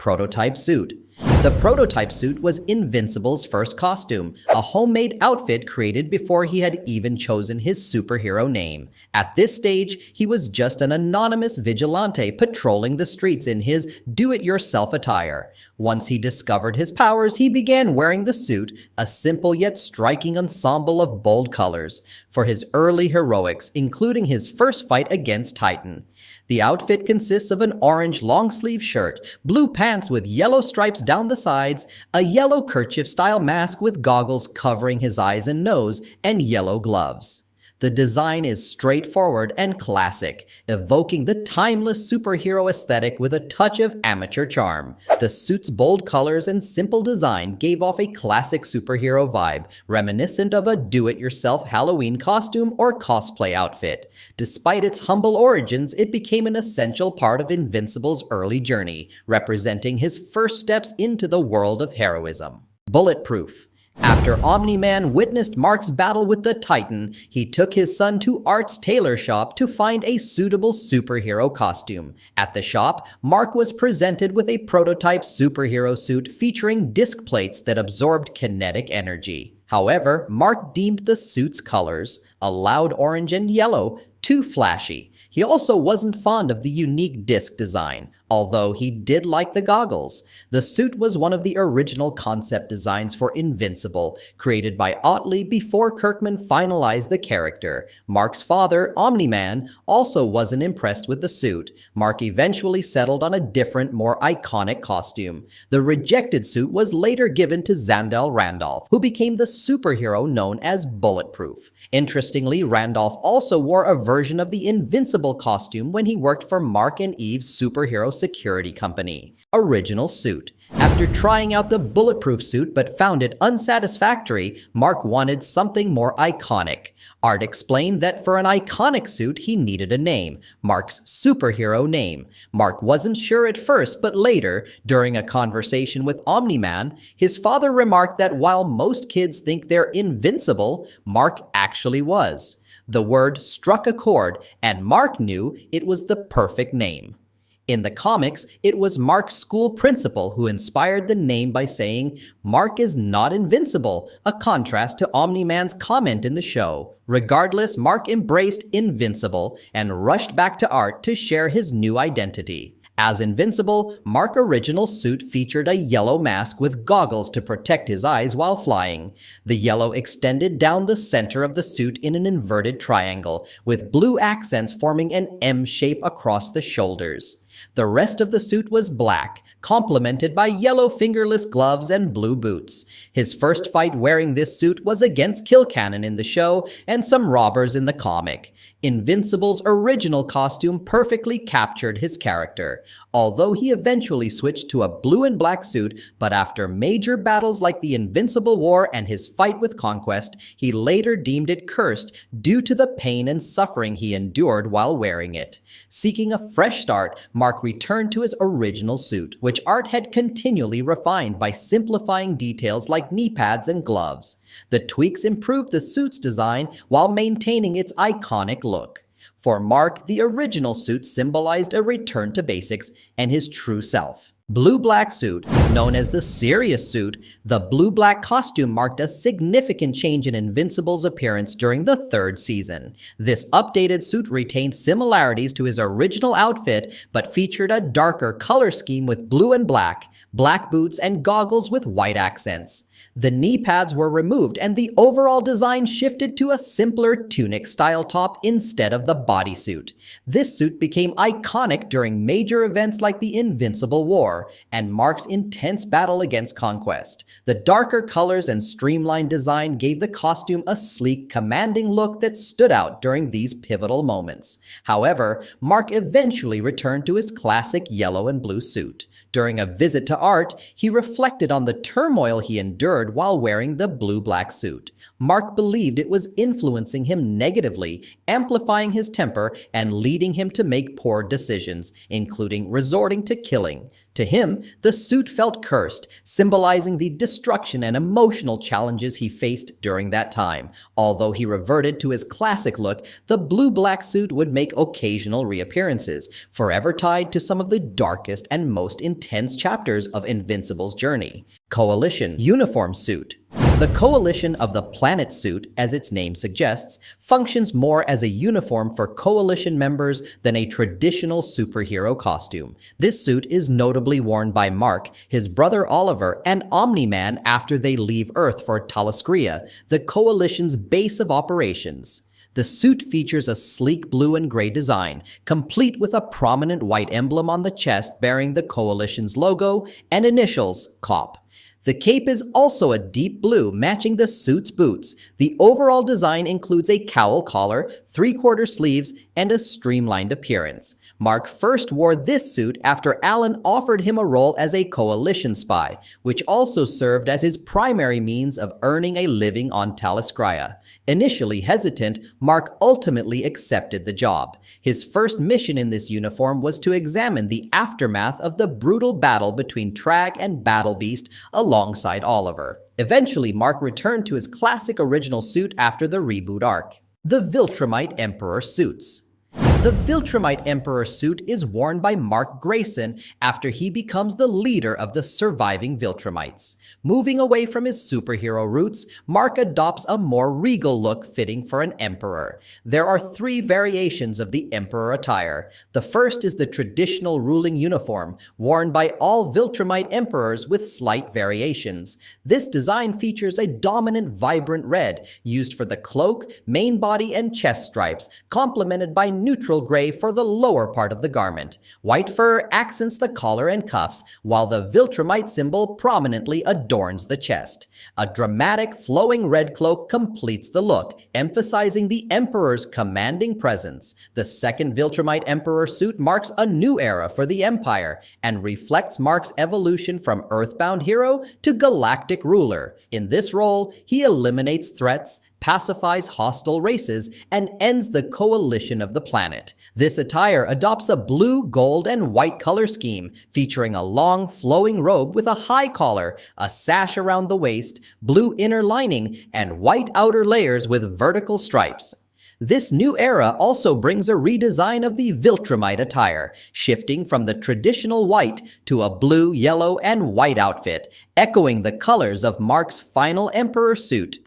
Prototype Suit. The prototype suit was Invincible's first costume, a homemade outfit created before he had even chosen his superhero name. At this stage, he was just an anonymous vigilante patrolling the streets in his do-it-yourself attire. Once he discovered his powers, he began wearing the suit, a simple yet striking ensemble of bold colors, for his early heroics, including his first fight against Titan. The outfit consists of an orange long-sleeve shirt, blue pants with yellow stripes down the sides, a yellow kerchief-style mask with goggles covering his eyes and nose, and yellow gloves. The design is straightforward and classic, evoking the timeless superhero aesthetic with a touch of amateur charm. The suit's bold colors and simple design gave off a classic superhero vibe, reminiscent of a do-it-yourself Halloween costume or cosplay outfit. Despite its humble origins, it became an essential part of Invincible's early journey, representing his first steps into the world of heroism. Bulletproof. After Omni-Man witnessed Mark's battle with the Titan, he took his son to Art's tailor shop to find a suitable superhero costume. At the shop, Mark was presented with a prototype superhero suit featuring disc plates that absorbed kinetic energy. However, Mark deemed the suit's colors, a loud orange and yellow, too flashy. He also wasn't fond of the unique disc design, although he did like the goggles. The suit was one of the original concept designs for Invincible, created by Otley before Kirkman finalized the character. Mark's father, Omni-Man, also wasn't impressed with the suit. Mark eventually settled on a different, more iconic costume. The rejected suit was later given to Zandale Randolph, who became the superhero known as Bulletproof. Interestingly, Randolph also wore a version of the Invincible costume when he worked for Mark and Eve's superhero security company. Original suit. After trying out the Bulletproof suit but found it unsatisfactory, Mark wanted something more iconic. Art explained that for an iconic suit, he needed a name, Mark's superhero name. Mark wasn't sure at first, but later, during a conversation with Omni-Man, his father remarked that while most kids think they're invincible, Mark actually was. The word struck a chord, and Mark knew it was the perfect name. In the comics, it was Mark's school principal who inspired the name by saying, "Mark is not invincible," a contrast to Omni-Man's comment in the show. Regardless, Mark embraced Invincible and rushed back to Art to share his new identity. As Invincible, Mark's original suit featured a yellow mask with goggles to protect his eyes while flying. The yellow extended down the center of the suit in an inverted triangle, with blue accents forming an M shape across the shoulders. The rest of the suit was black, complemented by yellow fingerless gloves and blue boots. His first fight wearing this suit was against Kilcannon in the show and some robbers in the comic. Invincible's original costume perfectly captured his character, although he eventually switched to a blue and black suit, but after major battles like the Invincible War and his fight with Conquest, he later deemed it cursed due to the pain and suffering he endured while wearing it. Seeking a fresh start, Mark returned to his original suit, which Art had continually refined by simplifying details like knee pads and gloves. The tweaks improved the suit's design while maintaining its iconic look. For Mark, the original suit symbolized a return to basics and his true self. Blue-black suit, known as the serious suit, the blue-black costume marked a significant change in Invincible's appearance during the third season. This updated suit retained similarities to his original outfit, but featured a darker color scheme with blue and black boots, and goggles with white accents. The knee pads were removed and the overall design shifted to a simpler tunic-style top instead of the bodysuit. This suit became iconic during major events like the Invincible War and Mark's intense battle against Conquest. The darker colors and streamlined design gave the costume a sleek, commanding look that stood out during these pivotal moments. However, Mark eventually returned to his classic yellow and blue suit. During a visit to Art, he reflected on the turmoil he endured while wearing the blue-black suit. Mark believed it was influencing him negatively, amplifying his temper and leading him to make poor decisions, including resorting to killing. To him, the suit felt cursed, symbolizing the destruction and emotional challenges he faced during that time. Although he reverted to his classic look, the blue-black suit would make occasional reappearances, forever tied to some of the darkest and most intense chapters of Invincible's journey. Coalition Uniform Suit. The Coalition of the Planet suit, as its name suggests, functions more as a uniform for Coalition members than a traditional superhero costume. This suit is notably worn by Mark, his brother Oliver, and Omni-Man after they leave Earth for Thalasscria, the Coalition's base of operations. The suit features a sleek blue and gray design, complete with a prominent white emblem on the chest bearing the Coalition's logo and initials, COP. The cape is also a deep blue, matching the suit's boots. The overall design includes a cowl collar, three-quarter sleeves, and a streamlined appearance. Mark first wore this suit after Alan offered him a role as a Coalition spy, which also served as his primary means of earning a living on Thalasscria. Initially hesitant, Mark ultimately accepted the job. His first mission in this uniform was to examine the aftermath of the brutal battle between Trag and Battlebeast alongside Oliver. Eventually, Mark returned to his classic original suit after the reboot arc. The Viltrumite Emperor Suits. The Viltrumite Emperor suit is worn by Mark Grayson after he becomes the leader of the surviving Viltrumites. Moving away from his superhero roots, Mark adopts a more regal look fitting for an emperor. There are 3 variations of the emperor attire. The first is the traditional ruling uniform, worn by all Viltrumite emperors with slight variations. This design features a dominant vibrant red, used for the cloak, main body, and chest stripes, complemented by neutral gray for the lower part of the garment. White fur accents the collar and cuffs, while the Viltrumite symbol prominently adorns the chest. A dramatic, flowing red cloak completes the look, emphasizing the Emperor's commanding presence. The second Viltrumite Emperor suit marks a new era for the Empire and reflects Mark's evolution from Earthbound hero to galactic ruler. In this role, he eliminates threats, pacifies hostile races, and ends the coalition of the planet. This attire adopts a blue, gold, and white color scheme, featuring a long, flowing robe with a high collar, a sash around the waist, blue inner lining, and white outer layers with vertical stripes. This new era also brings a redesign of the Viltrumite attire, shifting from the traditional white to a blue, yellow, and white outfit, echoing the colors of Mark's final Emperor suit.